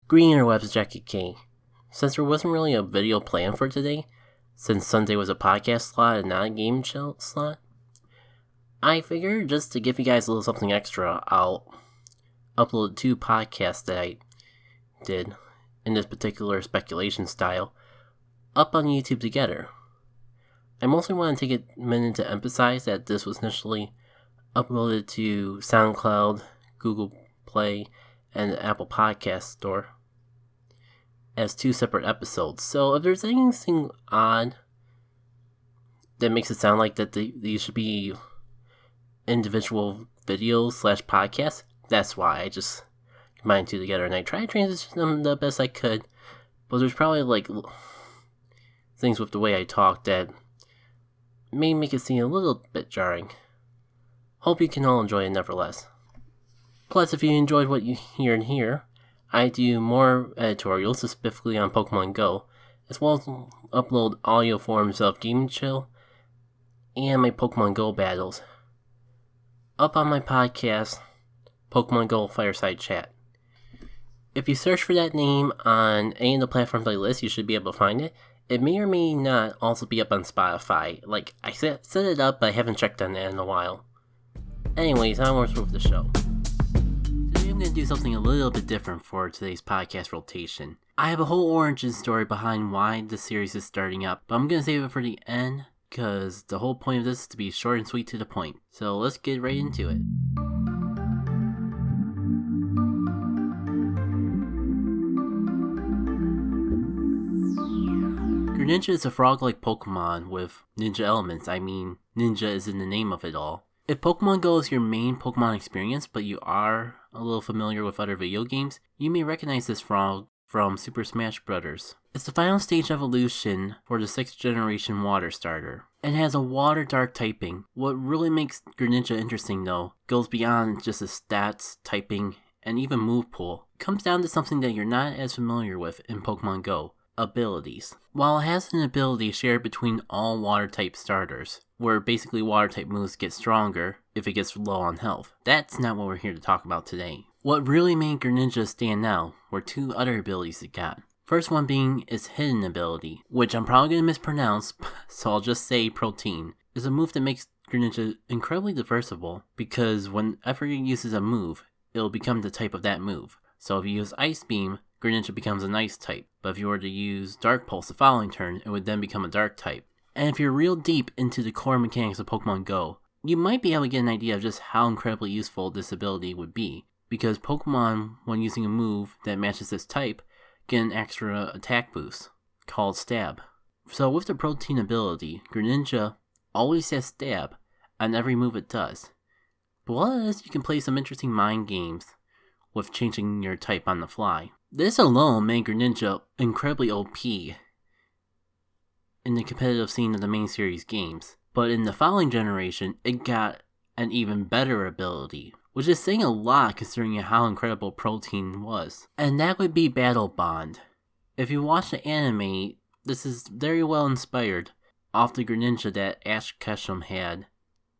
Green interwebs, Jackie K. Since there wasn't really a video planned for today, since Sunday was a podcast slot and not a game show slot, I figured just to give you guys a little something extra, I'll upload 2 podcasts that I did in this particular speculation style up on YouTube together. I mostly want to take a minute to emphasize that this was initially uploaded to SoundCloud, Google Play, and the Apple Podcast Store as 2 separate episodes. So if there's anything odd that makes it sound like that these should be individual videos / podcasts, that's why. I just combined 2 together and I tried to transition them the best I could, but there's probably things with the way I talk that may make it seem a little bit jarring. Hope you can all enjoy it nevertheless. Plus, if you enjoyed what you hear in here, I do more editorials specifically on Pokemon Go, as well as upload audio forms of Game Chill and my Pokemon Go battles up on my podcast, Pokemon Go Fireside Chat. If you search for that name on any of the platforms I list, you should be able to find it. It may or may not also be up on Spotify. I set it up, but I haven't checked on that in a while. Anyways, onwards with the show. Today I'm going to do something a little bit different for today's podcast rotation. I have a whole origin story behind why the series is starting up, but I'm going to save it for the end, because the whole point of this is to be short and sweet to the point. So let's get right into it. Greninja is a frog-like Pokemon with ninja elements. I mean, ninja is in the name of it all. If Pokemon Go is your main Pokemon experience, but you are a little familiar with other video games, you may recognize this frog from Super Smash Bros. It's the final stage evolution for the 6th generation water starter, and has a water dark typing. What really makes Greninja interesting though, goes beyond just its stats, typing, and even move pool. It comes down to something that you're not as familiar with in Pokemon Go. Abilities. While it has an ability shared between all water type starters, where basically water type moves get stronger if it gets low on health, that's not what we're here to talk about today. What really made Greninja stand out were 2 other abilities it got. First one being its hidden ability, which I'm probably going to mispronounce, so I'll just say Protein, is a move that makes Greninja incredibly diversible, because whenever it uses a move, it'll become the type of that move. So if you use Ice Beam, Greninja becomes an Ice type, but if you were to use Dark Pulse the following turn, it would then become a Dark type. And if you're real deep into the core mechanics of Pokemon Go, you might be able to get an idea of just how incredibly useful this ability would be, because Pokemon, when using a move that matches this type, get an extra attack boost, called Stab. So with the Protein ability, Greninja always has Stab on every move it does. Plus, you can play some interesting mind games with changing your type on the fly. This alone made Greninja incredibly OP in the competitive scene of the main series games, but in the following generation, it got an even better ability, which is saying a lot considering how incredible Protein was. And that would be Battle Bond. If you watch the anime, this is very well inspired off the Greninja that Ash Ketchum had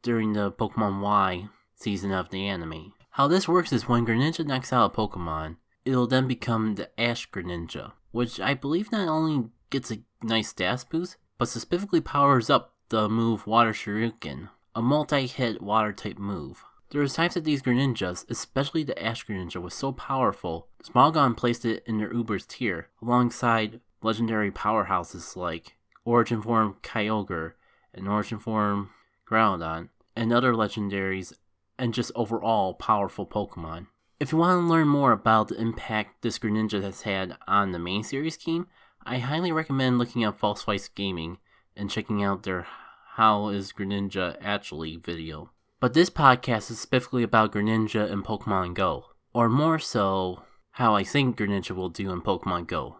during the Pokemon Y season of the anime. How this works is when Greninja knocks out a Pokemon, it'll then become the Ash Greninja, which I believe not only gets a nice stats boost, but specifically powers up the move Water Shuriken, a multi-hit water-type move. There was times that these Greninjas, especially the Ash Greninja, was so powerful, Smogon placed it in their Uber's tier, alongside legendary powerhouses like Origin Form Kyogre and Origin Form Groudon, and other legendaries, and just overall powerful Pokemon. If you want to learn more about the impact this Greninja has had on the main series game, I highly recommend looking up False Swice Gaming and checking out their How is Greninja Actually video. But this podcast is specifically about Greninja and Pokemon Go, or more so, how I think Greninja will do in Pokemon Go.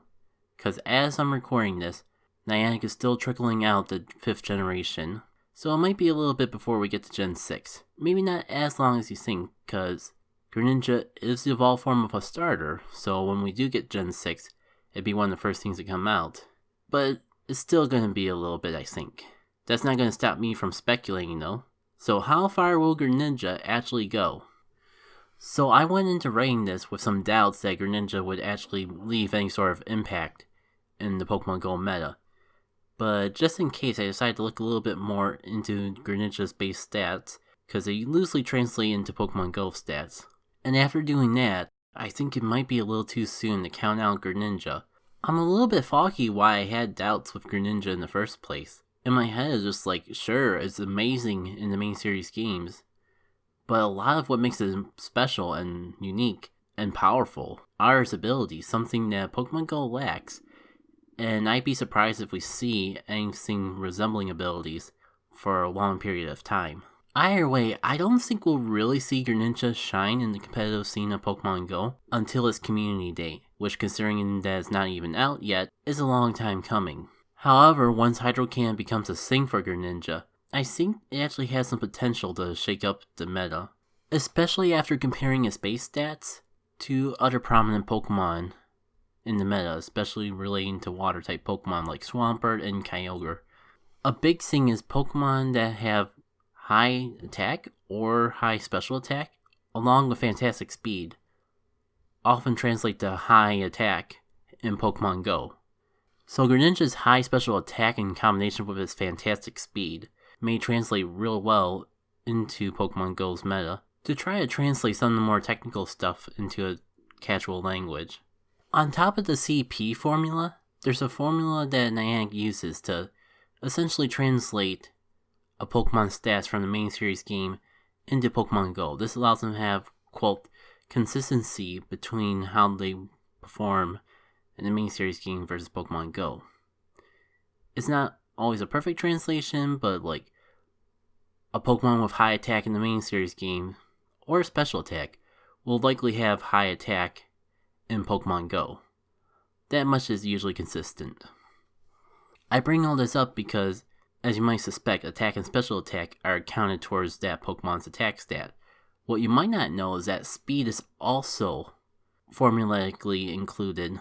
Because as I'm recording this, Niantic is still trickling out the 5th generation, so it might be a little bit before we get to Gen 6. Maybe not as long as you think, because Greninja is the evolved form of a starter, so when we do get Gen 6, it'd be one of the first things to come out. But it's still going to be a little bit, I think. That's not going to stop me from speculating though. So how far will Greninja actually go? So I went into writing this with some doubts that Greninja would actually leave any sort of impact in the Pokemon Go meta. But just in case, I decided to look a little bit more into Greninja's base stats, because they loosely translate into Pokemon Go stats. And after doing that, I think it might be a little too soon to count out Greninja. I'm a little bit foggy why I had doubts with Greninja in the first place. In my head, it's just like, sure, it's amazing in the main series games, but a lot of what makes it special and unique and powerful are its abilities, something that Pokemon Go lacks. And I'd be surprised if we see anything resembling abilities for a long period of time. Either way, I don't think we'll really see Greninja shine in the competitive scene of Pokemon Go until its community day, which, considering that it's not even out yet, is a long time coming. However, once Hydro Cannon becomes a thing for Greninja, I think it actually has some potential to shake up the meta, especially after comparing its base stats to other prominent Pokemon in the meta, especially relating to water-type Pokemon like Swampert and Kyogre. A big thing is Pokemon that have high attack or high special attack, along with fantastic speed, often translate to high attack in Pokemon Go. So Greninja's high special attack in combination with its fantastic speed may translate real well into Pokemon Go's meta to try to translate some of the more technical stuff into a casual language. On top of the CP formula, there's a formula that Niantic uses to essentially translate a Pokemon's stats from the main series game into Pokemon Go. This allows them to have, quote, consistency between how they perform in the main series game versus Pokemon Go. It's not always a perfect translation, but like a Pokemon with high attack in the main series game or special attack will likely have high attack in Pokemon Go. That much is usually consistent. I bring all this up because, as you might suspect, attack and special attack are counted towards that Pokemon's attack stat. What you might not know is that speed is also formulaically included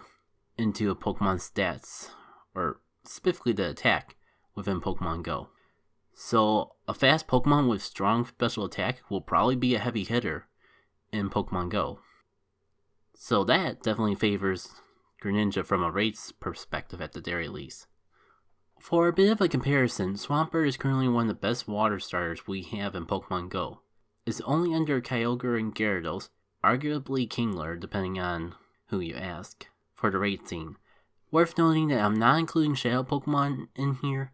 into a Pokemon's stats, or specifically the attack within Pokemon Go. So a fast Pokemon with strong special attack will probably be a heavy hitter in Pokemon Go. So that definitely favors Greninja from a rates perspective at the very least. For a bit of a comparison, Swampert is currently one of the best water starters we have in Pokemon Go. It's only under Kyogre and Gyarados, arguably Kingler depending on who you ask, for the rate scene. Worth noting that I'm not including Shadow Pokemon in here.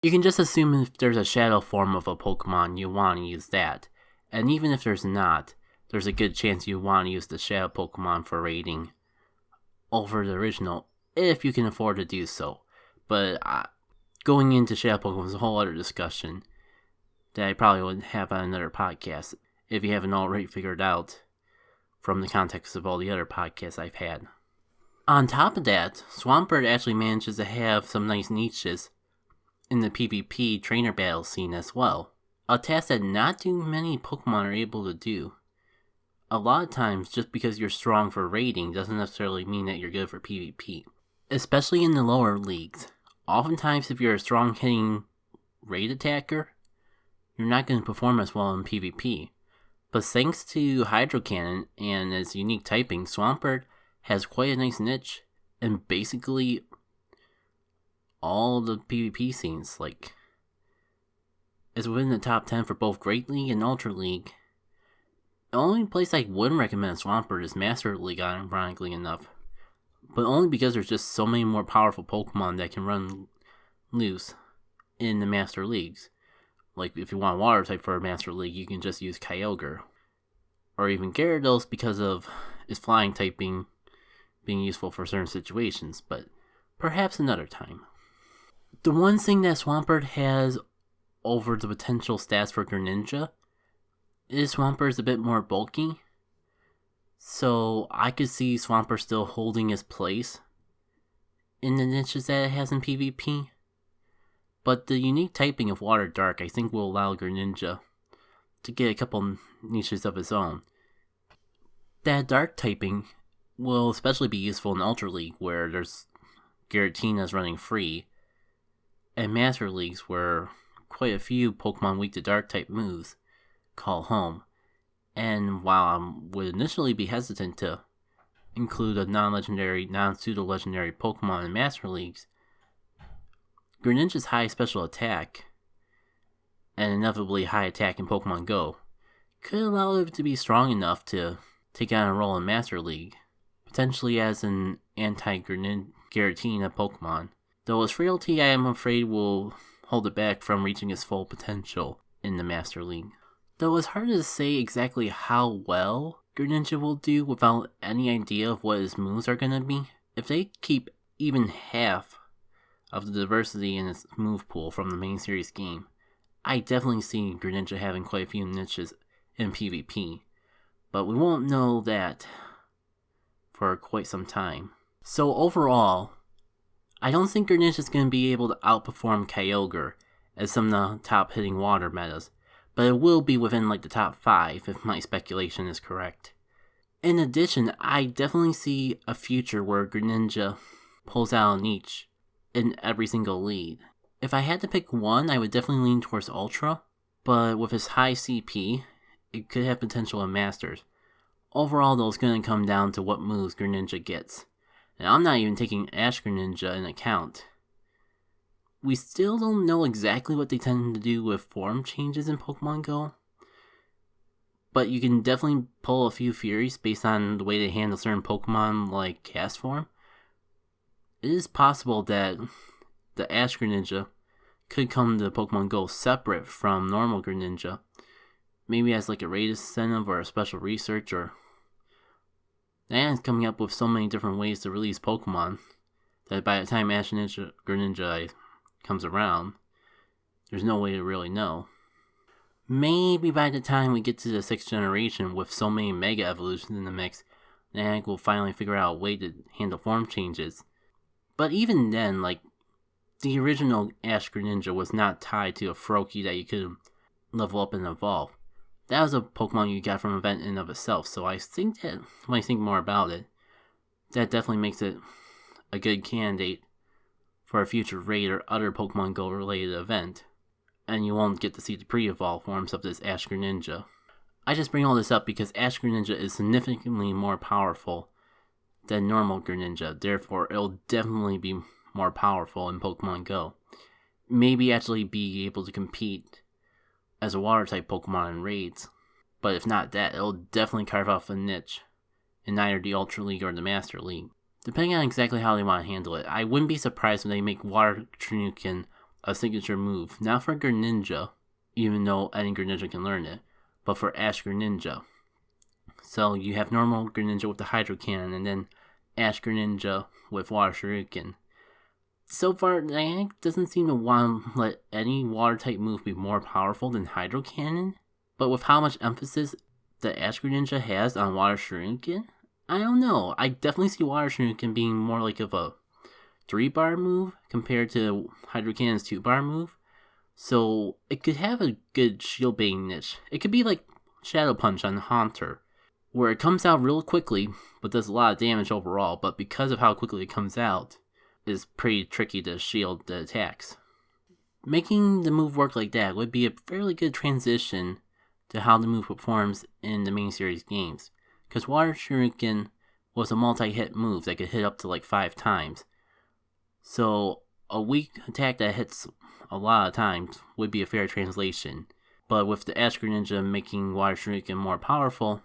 You can just assume if there's a Shadow form of a Pokemon, you want to use that. And even if there's not, there's a good chance you want to use the Shadow Pokemon for rating over the original, if you can afford to do so. But going into Shadow Pokemon is a whole other discussion that I probably would have on another podcast, if you haven't already figured out from the context of all the other podcasts I've had. On top of that, Swampert actually manages to have some nice niches in the PvP trainer battle scene as well. A task that not too many Pokemon are able to do. A lot of times, just because you're strong for raiding doesn't necessarily mean that you're good for PvP. Especially in the lower leagues. Oftentimes, if you're a strong hitting raid attacker, you're not going to perform as well in PvP. But thanks to Hydro Cannon and its unique typing, Swampert has quite a nice niche in basically all the PvP scenes. Like, it's within the top 10 for both Great League and Ultra League. The only place I wouldn't recommend Swampert is Master League, ironically enough. But only because there's just so many more powerful Pokemon that can run loose in the Master Leagues. Like, if you want Water type for a Master League, you can just use Kyogre. Or even Gyarados because of its flying type being useful for certain situations, but perhaps another time. The one thing that Swampert has over the potential stats for Greninja is Swampert is a bit more bulky. So I could see Swampert still holding its place in the niches that it has in PvP. But the unique typing of Water Dark I think will allow Greninja to get a couple niches of its own. That Dark typing will especially be useful in Ultra League where there's Giratinas running free, and Master Leagues where quite a few Pokemon weak to Dark type moves call home. And while I would initially be hesitant to include a non-legendary, non-pseudo-legendary Pokemon in Master Leagues, Greninja's high special attack and inevitably high attack in Pokemon Go could allow it to be strong enough to take on a role in Master League, potentially as an anti-Giratina Pokemon, though its frailty I am afraid will hold it back from reaching its full potential in the Master League. Though it's hard to say exactly how well Greninja will do without any idea of what its moves are going to be. If they keep even half of the diversity in its move pool from the main series game, I definitely see Greninja having quite a few niches in PvP, but we won't know that for quite some time. So overall, I don't think Greninja is going to be able to outperform Kyogre as some of the top hitting water metas, but it will be within like the top 5 if my speculation is correct. In addition, I definitely see a future where Greninja pulls out a niche in every single lead. If I had to pick one, I would definitely lean towards Ultra, but with its high CP, it could have potential in Masters. Overall though, it's going to come down to what moves Greninja gets. And I'm not even taking Ash Greninja into account. We still don't know exactly what they tend to do with form changes in Pokemon Go, but you can definitely pull a few Furies based on the way they handle certain Pokemon like Cast Form. It is possible that the Ash Greninja could come to Pokemon Go separate from normal Greninja, maybe as like a raid incentive or a special research, or and coming up with so many different ways to release Pokemon that by the time Ash Greninja comes around, there's no way to really know. Maybe by the time we get to the 6th generation with so many Mega Evolutions in the mix, Niantic will finally figure out a way to handle form changes. But even then, like, the original Ash Greninja was not tied to a Froakie that you could level up and evolve. That was a Pokemon you got from an event in and of itself, so I think that, when I think more about it, that definitely makes it a good candidate for a future raid or other Pokemon Go related event, and you won't get to see the pre-evolved forms of this Ash Greninja. I just bring all this up because Ash Greninja is significantly more powerful than normal Greninja, therefore it'll definitely be more powerful in Pokemon Go. Maybe actually be able to compete as a water type Pokemon in raids, but if not that, it'll definitely carve off a niche in either the Ultra League or the Master League, depending on exactly how they want to handle it. I wouldn't be surprised when they make Water Trenukin a signature move, not for Greninja, even though any Greninja can learn it, but for Ash Greninja. So you have normal Greninja with the Hydro Cannon, and then Ash Greninja with Water Shuriken. So far, Niantic doesn't seem to want to let any water type move be more powerful than Hydro Cannon, but with how much emphasis the Ash Greninja has on Water Shuriken, I don't know. I definitely see Water Shuriken being more like of a 3-bar move compared to Hydro Cannon's 2-bar move. So it could have a good shield baiting niche. It could be like Shadow Punch on Haunter, where it comes out real quickly, but does a lot of damage overall, but because of how quickly it comes out, it's pretty tricky to shield the attacks. Making the move work like that would be a fairly good transition to how the move performs in the main series games, because Water Shuriken was a multi-hit move that could hit up to like 5 times. So a weak attack that hits a lot of times would be a fair translation, but with the Ash Greninja making Water Shuriken more powerful,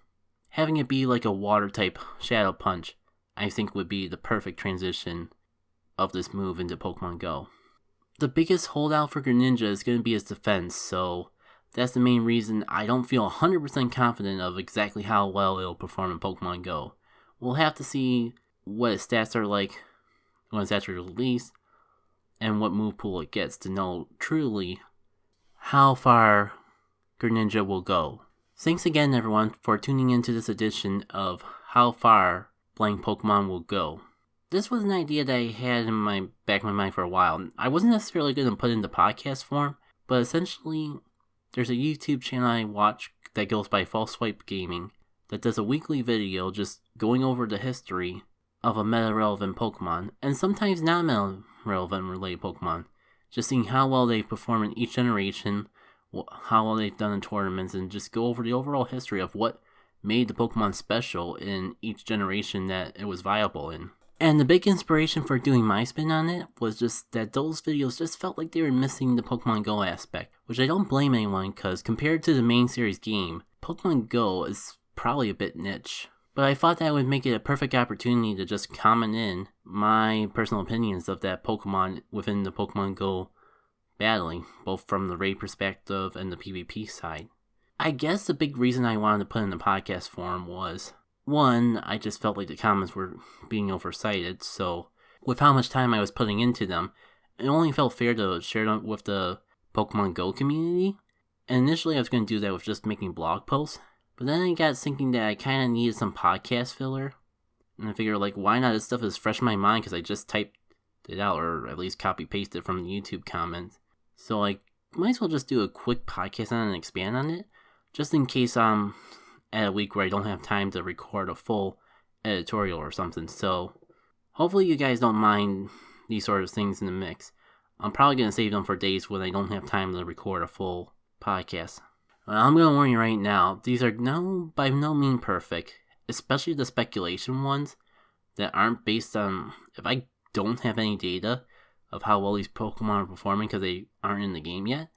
having it be like a water type Shadow Punch, I think would be the perfect transition of this move into Pokemon Go. The biggest holdout for Greninja is going to be its defense, so that's the main reason I don't feel 100% confident of exactly how well it'll perform in Pokemon Go. We'll have to see what its stats are like when it's actually released, and what move pool it gets to know truly how far Greninja will go. Thanks again everyone for tuning into this edition of How Far Blank Pokemon Will Go. This was an idea that I had in my back of my mind for a while. I wasn't necessarily going to put it into podcast form, but essentially there's a YouTube channel I watch that goes by False Swipe Gaming that does a weekly video just going over the history of a meta-relevant Pokemon, and sometimes not meta-relevant related Pokemon, just seeing how well they perform in each generation, how well they've done in tournaments, and just go over the overall history of what made the Pokemon special in each generation that it was viable in. And the big inspiration for doing my spin on it was just that those videos just felt like they were missing the Pokemon Go aspect, which I don't blame anyone, because compared to the main series game, Pokemon Go is probably a bit niche. But I thought that would make it a perfect opportunity to just comment in my personal opinions of that Pokemon within the Pokemon Go battling, both from the raid perspective and the PvP side. I guess the big reason I wanted to put in the podcast form was, one, I just felt like the comments were being oversighted, so with how much time I was putting into them, it only felt fair to share them with the Pokemon Go community. And initially I was going to do that with just making blog posts, but then I got thinking that I kind of needed some podcast filler, and I figured, like, why not? This stuff is fresh in my mind because I just typed it out, or at least copy pasted from the YouTube comments. So, like, might as well just do a quick podcast on it and expand on it, just in case I'm at a week where I don't have time to record a full editorial or something. So hopefully you guys don't mind these sort of things in the mix. I'm probably going to save them for days when I don't have time to record a full podcast. I'm going to warn you right now, these are by no means perfect, especially the speculation ones that aren't based on, if I don't have any data of how well these Pokemon are performing because they aren't in the game yet,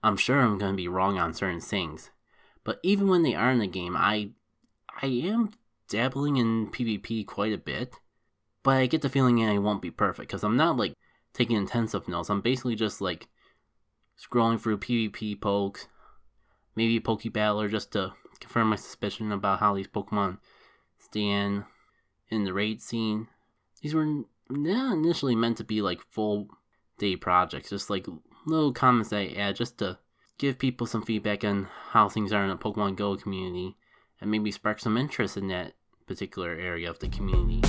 I'm sure I'm going to be wrong on certain things. But even when they are in the game, I am dabbling in PvP quite a bit, but I get the feeling I won't be perfect, because I'm not, like, taking intensive notes. I'm basically just, like, scrolling through PvP pokes, maybe a Pokebattler, just to confirm my suspicion about how these Pokemon stand in the raid scene. These were not initially meant to be, like, full day projects, just, like, little comments that I add just to give people some feedback on how things are in the Pokemon Go community, and maybe spark some interest in that particular area of the community.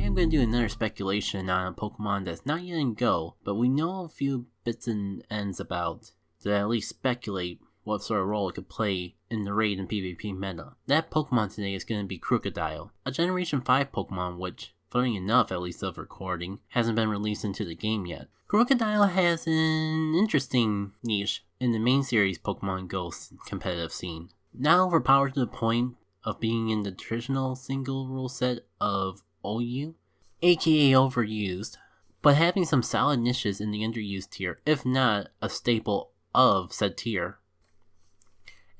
I'm going to do another speculation on a Pokemon that's not yet in Go, but we know a few bits and ends about, to at least speculate what sort of role it could play in the raid and PvP meta. That Pokemon today is going to be Krookdile, a Generation 5 Pokemon which, funny enough at least of recording, hasn't been released into the game yet. Krookdile has an interesting niche in the main series Pokemon Go competitive scene. Not overpowered to the point of being in the traditional single rule set of OU, aka overused, but having some solid niches in the underused tier, if not a staple of said tier.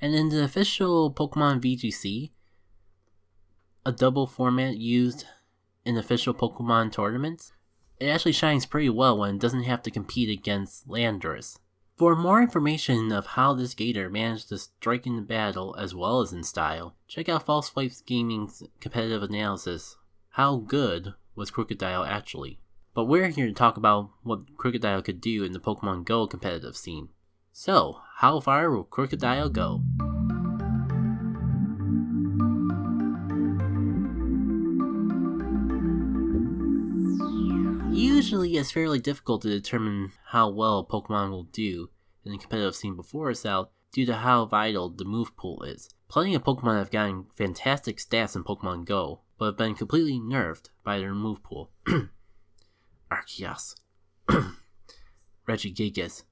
And in the official Pokemon VGC, a double format used in official Pokemon tournaments, it actually shines pretty well when it doesn't have to compete against Landorus. For more information of how this Gator managed to strike in the battle as well as in style, check out False Swipes Gaming's competitive analysis. How good was Krookdile actually? But we're here to talk about what Krookdile could do in the Pokemon Go competitive scene. So, how far will Krookdile go? Usually it's fairly difficult to determine how well a Pokemon will do in the competitive scene before it's out due to how vital the move pool is. Plenty of Pokemon have gotten fantastic stats in Pokemon Go, but have been completely nerfed by their move pool. Arceus. Regigigas.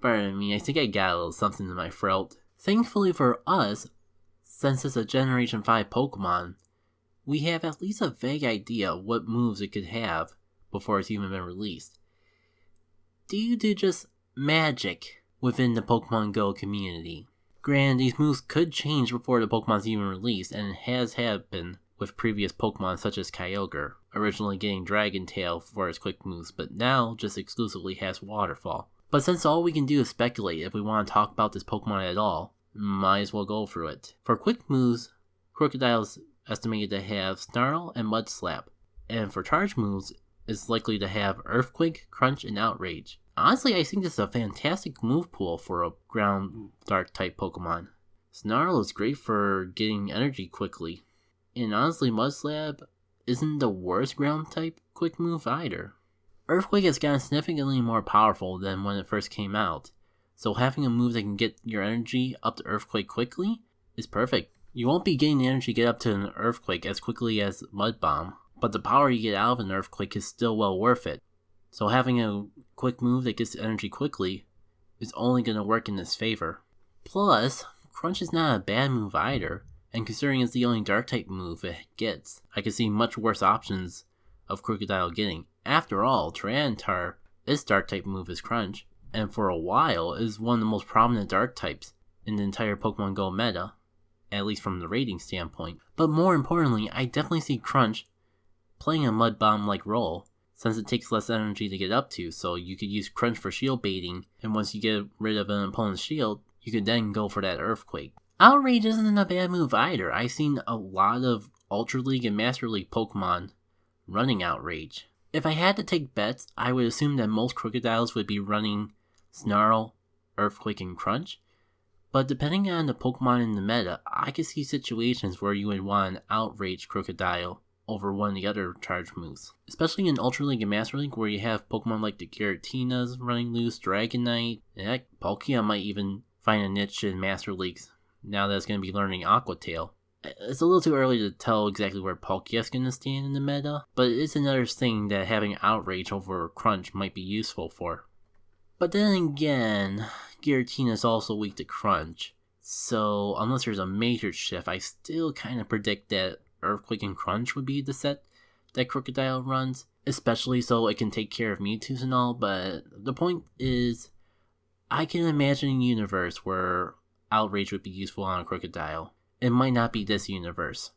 Pardon me, I think I got a little something in my throat. Thankfully for us, since it's a Generation 5 Pokemon, we have at least a vague idea of what moves it could have before it's even been released. Due to just magic within the Pokemon Go community. Granted, these moves could change before the Pokemon's even released, and it has happened with previous Pokemon such as Kyogre, originally getting Dragon Tail for its quick moves, but now just exclusively has Waterfall. But since all we can do is speculate if we want to talk about this Pokemon at all, might as well go through it. For quick moves, Krookdile's estimated to have Snarl and Mud Slap, and for charge moves, is likely to have Earthquake, Crunch, and Outrage. Honestly, I think this is a fantastic move pool for a ground dark type Pokemon. Snarl is great for getting energy quickly, and honestly Mudslap isn't the worst ground type quick move either. Earthquake has gotten significantly more powerful than when it first came out, so having a move that can get your energy up to Earthquake quickly is perfect. You won't be getting the energy to get up to an Earthquake as quickly as Mud Bomb, but the power you get out of an Earthquake is still well worth it. So having a quick move that gets energy quickly is only going to work in its favor. Plus, Crunch is not a bad move either, and considering it's the only Dark type move it gets, I can see much worse options of Krookdile getting. After all, Tyranitar, its Dark type move is Crunch, and for a while is one of the most prominent Dark types in the entire Pokemon Go meta, at least from the rating standpoint. But more importantly, I definitely see Crunch playing a Mud Bomb-like role, since it takes less energy to get up to, so you could use Crunch for shield baiting, and once you get rid of an opponent's shield, you could then go for that Earthquake. Outrage isn't a bad move either. I've seen a lot of Ultra League and Master League Pokemon running Outrage. If I had to take bets, I would assume that most Krookdiles would be running Snarl, Earthquake, and Crunch. But depending on the Pokemon in the meta, I could see situations where you would want an Outrage Krookdile over one of the other charge moves. Especially in Ultra League and Master League where you have Pokemon like the Giratinas running loose, Dragonite, and heck, Palkia might even find a niche in Master Leagues now that it's going to be learning Aqua Tail. It's a little too early to tell exactly where Palkia's going to stand in the meta, but it's another thing that having Outrage over Crunch might be useful for. But then again, Giratina is also weak to Crunch, so unless there's a major shift, I still kind of predict that Earthquake and Crunch would be the set that Krookdile runs, especially so it can take care of Mewtwo's and all, but the point is, I can imagine a universe where Outrage would be useful on a Krookdile. It might not be this universe,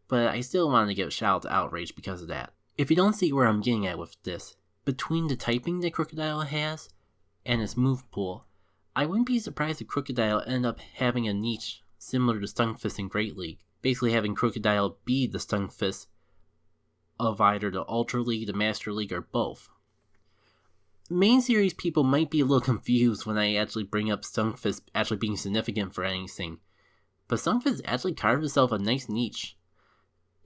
but I still want to give a shout out to Outrage because of that. If you don't see where I'm getting at with this, between the typing that Krookdile has and its move pool, I wouldn't be surprised if Krookdile ended up having a niche similar to Stunfisk in Great League, basically having Krookdile be the Stunfisk of either the Ultra League, the Master League, or both. Main series people might be a little confused when I actually bring up Stunfisk actually being significant for anything, but Stunfisk actually carved itself a nice niche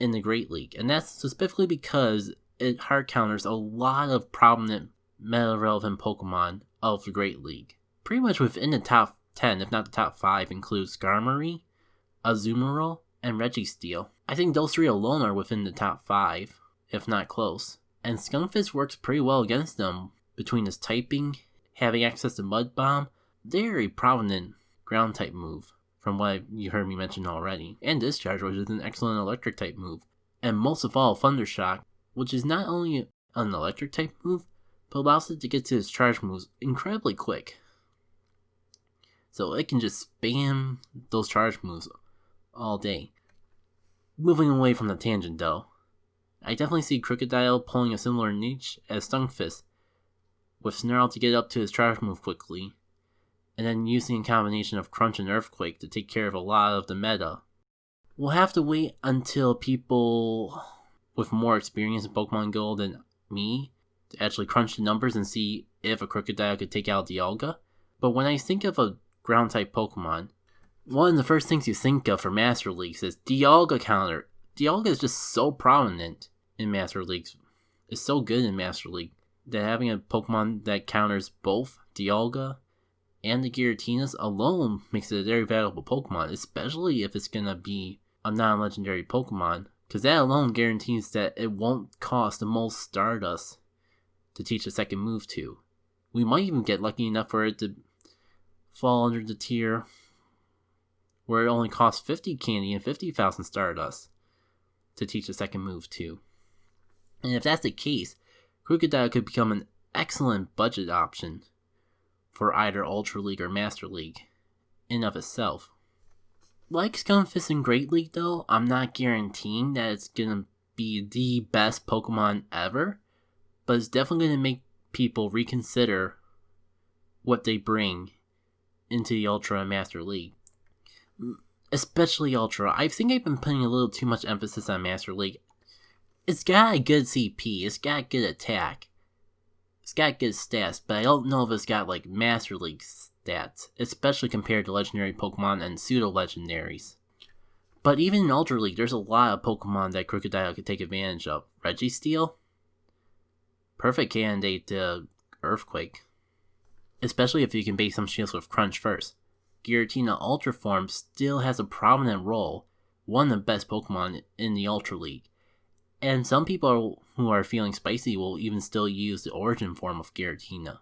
in the Great League, and that's specifically because it hard counters a lot of prominent meta-relevant Pokemon of the Great League. Pretty much within the top 10, if not the top 5, include Skarmory, Azumarill, and Registeel. I think those three alone are within the top 5, if not close, and Stunfisk works pretty well against them between his typing, having access to Mud Bomb, very prominent ground type move, from what you heard me mention already, and Discharge, which is an excellent electric type move, and most of all Thundershock, which is not only an electric type move, but allows it to get to its charge moves incredibly quick. So it can just spam those charge moves all day. Moving away from the tangent though, I definitely see Krookdile pulling a similar niche as Stunfisk, with Snarl to get up to his charge move quickly, and then using a combination of Crunch and Earthquake to take care of a lot of the meta. We'll have to wait until people with more experience in Pokemon Go than me to actually crunch the numbers and see if a Krookdile could take out Dialga. But when I think of a ground type Pokemon, one of the first things you think of for Master Leagues is Dialga counter. Dialga is just so prominent in Master Leagues. It's so good in Master League that having a Pokemon that counters both Dialga and the Giratinas alone makes it a very valuable Pokemon, especially if it's gonna be a non-legendary Pokemon, because that alone guarantees that it won't cost the most Stardust to teach a second move to. We might even get lucky enough for it to fall under the tier where it only costs 50 candy and 50,000 Stardust to teach a second move to. And if that's the case, Krookdile could become an excellent budget option for either Ultra League or Master League in of itself. Like Stunfisk in Great League though, I'm not guaranteeing that it's gonna be the best Pokemon ever, but it's definitely gonna make people reconsider what they bring into the Ultra and Master League. Especially Ultra. I think I've been putting a little too much emphasis on Master League. It's got a good CP, it's got good attack, it's got good stats, but I don't know if it's got like Master League stats, especially compared to legendary Pokemon and pseudo-legendaries. But even in Ultra League, there's a lot of Pokemon that Krookdile could take advantage of. Registeel? Perfect candidate to Earthquake. Especially if you can base some shields with Crunch first. Giratina Ultra Form still has a prominent role, one of the best Pokemon in the Ultra League. And some people who are feeling spicy will even still use the Origin form of Giratina,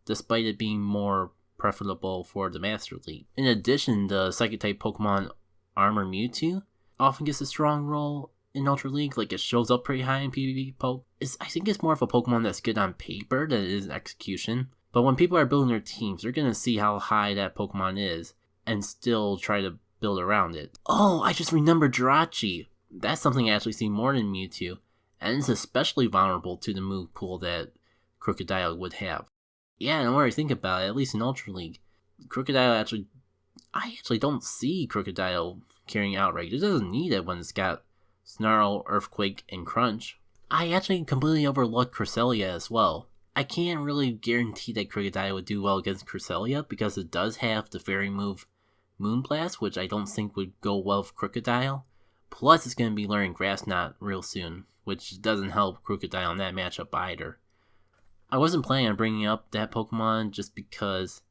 despite it being more preferable for the Master League. In addition, the Psychic-type Pokemon Armor Mewtwo often gets a strong role in Ultra League, like it shows up pretty high in PvP poke. I think it's more of a Pokemon that's good on paper than it is in execution. But when people are building their teams, they're gonna see how high that Pokemon is and still try to build around it. Oh, I just remembered Jirachi. That's something I actually see more than Mewtwo, and it's especially vulnerable to the move pool that Krookdile would have. Yeah, the more I think about it, at least in Ultra League, I actually don't see Krookdile carrying Outrage. It doesn't need it when it's got Snarl, Earthquake, and Crunch. I actually completely overlooked Cresselia as well. I can't really guarantee that Krookdile would do well against Cresselia because it does have the fairy move Moonblast, which I don't think would go well with Krookdile. Plus, it's going to be learning Grass Knot real soon, which doesn't help Krookdile in that matchup either. I wasn't planning on bringing up that Pokemon just because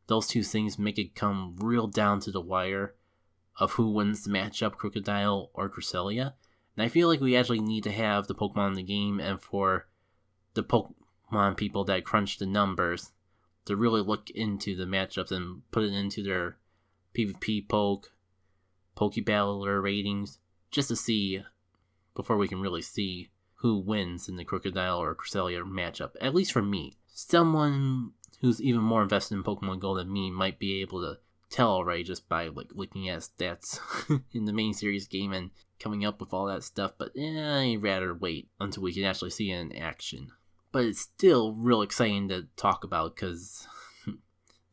those two things make it come real down to the wire of who wins the matchup, Krookdile or Cresselia. And I feel like we actually need to have the Pokemon in the game, and for the Pokemon people that crunch the numbers to really look into the matchups and put it into their PvP Pokebattler ratings, just to see, before we can really see who wins in the Krookdile or Cresselia matchup. At least for me. Someone who's even more invested in Pokemon Go than me might be able to tell already just by looking at stats in the main series game and coming up with all that stuff, but I'd rather wait until we can actually see it in action. But it's still real exciting to talk about because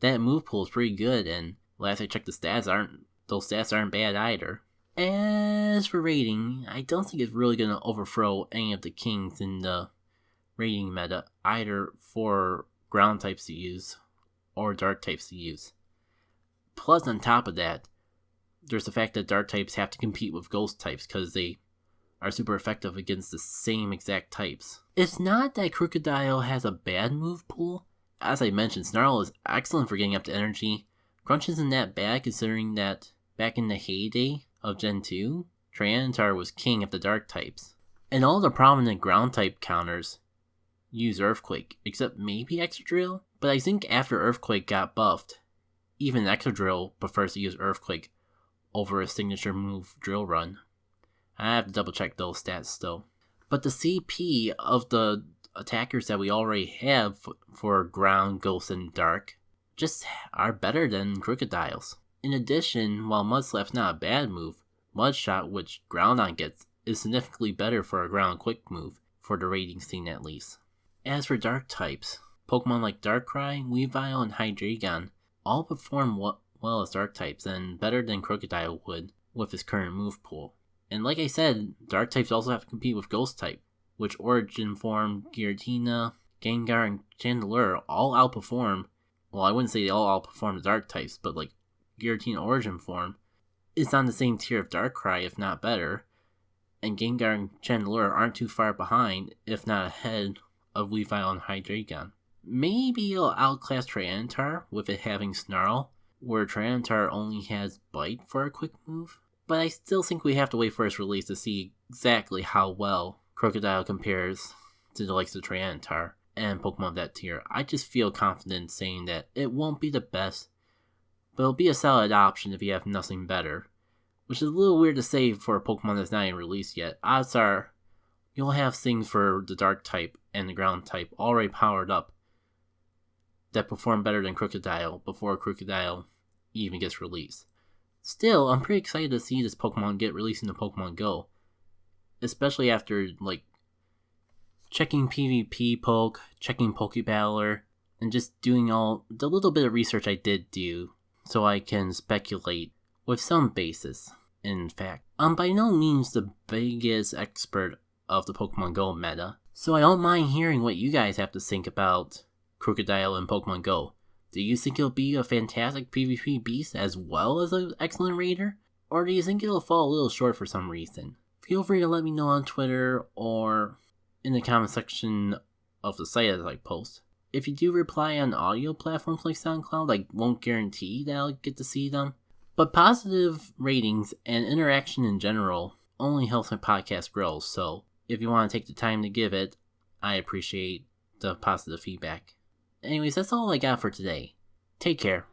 that move pool is pretty good, and last I checked, those stats aren't bad either. As for rating, I don't think it's really going to overthrow any of the kings in the rating meta, either for ground types to use or dark types to use. Plus, on top of that, there's the fact that dark types have to compete with ghost types because they are super effective against the same exact types. It's not that Krookdile has a bad move pool. As I mentioned, Snarl is excellent for getting up to energy. Crunch isn't that bad considering that back in the heyday of Gen 2, Tyranitar was king of the dark types. And all the prominent ground type counters use Earthquake, except maybe Excadrill? But I think after Earthquake got buffed, even Excadrill prefers to use Earthquake over a signature move Drill Run. I have to double check those stats still. But the CP of the attackers that we already have for Ground, Ghost, and Dark just are better than Krookdile's. In addition, while Mudslap's not a bad move, Mudshot, which Groudon gets, is significantly better for a ground quick move, for the rating scene at least. As for dark types, Pokemon like Darkrai, Weavile, and Hydreigon all perform well as dark types and better than Krookdile would with his current move pool. And like I said, dark types also have to compete with ghost type, which Origin Form, Giratina, Gengar, and Chandelure all outperform. Well, I wouldn't say they all outperform the dark types, but like Giratina Origin Form is on the same tier of Darkrai, if not better, and Gengar and Chandelure aren't too far behind, if not ahead, of Weavile and Hydreigon. Maybe it'll outclass Tyranitar with it having Snarl, where Tyranitar only has Bite for a quick move. But I still think we have to wait for its release to see exactly how well Krookdile compares to the likes of Tyranitar and Pokemon of that tier. I just feel confident saying that it won't be the best, but it'll be a solid option if you have nothing better. Which is a little weird to say for a Pokemon that's not even released yet. Odds are you'll have things for the dark type and the ground type already powered up that perform better than Krookdile before Krookdile even gets released. Still, I'm pretty excited to see this Pokemon get released into Pokemon Go. Especially after, checking PvP Poke, checking Pokebattler, and just doing all the little bit of research I did do so I can speculate with some basis, in fact. I'm by no means the biggest expert of the Pokemon Go meta, so I don't mind hearing what you guys have to think about Krookdile in Pokemon Go. Do you think it'll be a fantastic PvP beast as well as an excellent raider? Or do you think it'll fall a little short for some reason? Feel free to let me know on Twitter or in the comment section of the site as I post. If you do reply on audio platforms like SoundCloud, I won't guarantee that I'll get to see them. But positive ratings and interaction in general only helps my podcast grow, so if you want to take the time to give it, I appreciate the positive feedback. Anyways, that's all I got for today. Take care.